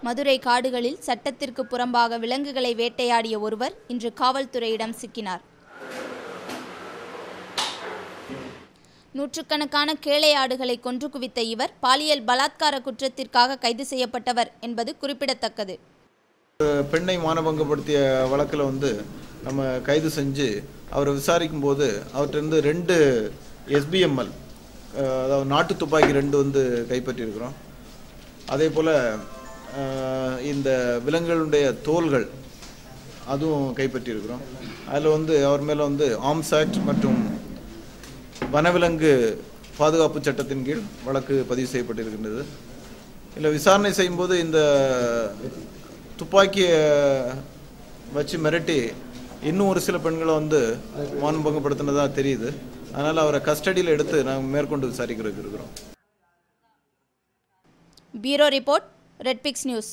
மதுரை காடுகளில் சட்டத்திற்கு புறம்பாக விலங்குகளை வேட்டையாடிய ஒருவர் இன்று காவல்துறையிடம் சிக்கினார். நூற்றுக்கணக்கான கேளை ஆடுகளை கொன்று குவித்த இவர் பாலியல் பலாத்கார குற்றத்திற்காக கைது செய்யப்பட்டவர் என்பது குறிப்பிடத்தக்கது. பெண்ணை மானபங்கப்படுத்திய வழக்கில் நம்ம கைது செஞ்சு அவரை விசாரிக்கும் போது அவற்றிலிருந்து 2 SBML அதாவது நாட்டு துப்பாக்கி 2 கைப்பற்றியிருக்கிறோம். அதே போல் இந்த விலங்குகளுடைய தோள்கள் அதுவும் கைப்பற்றியிருக்கிறோம். அதில் அவர் மேலே ஆர்ம்ஸ் ஆக்ட் மற்றும் வனவிலங்கு பாதுகாப்பு சட்டத்தின் கீழ் வழக்கு பதிவு செய்யப்பட்டிருக்கின்றது. இதில் விசாரணை செய்யும்போது இந்த துப்பாக்கியை வச்சு மிரட்டி இன்னும் ஒரு சில பெண்களை மானபங்கப்படுத்தினதாக தெரியுது. அதனால் அவரை கஸ்டடியில் எடுத்து நாங்கள் மேற்கொண்டு விசாரிக்கிறதுக்கு இருக்கிறோம். Bureau report, red fix news.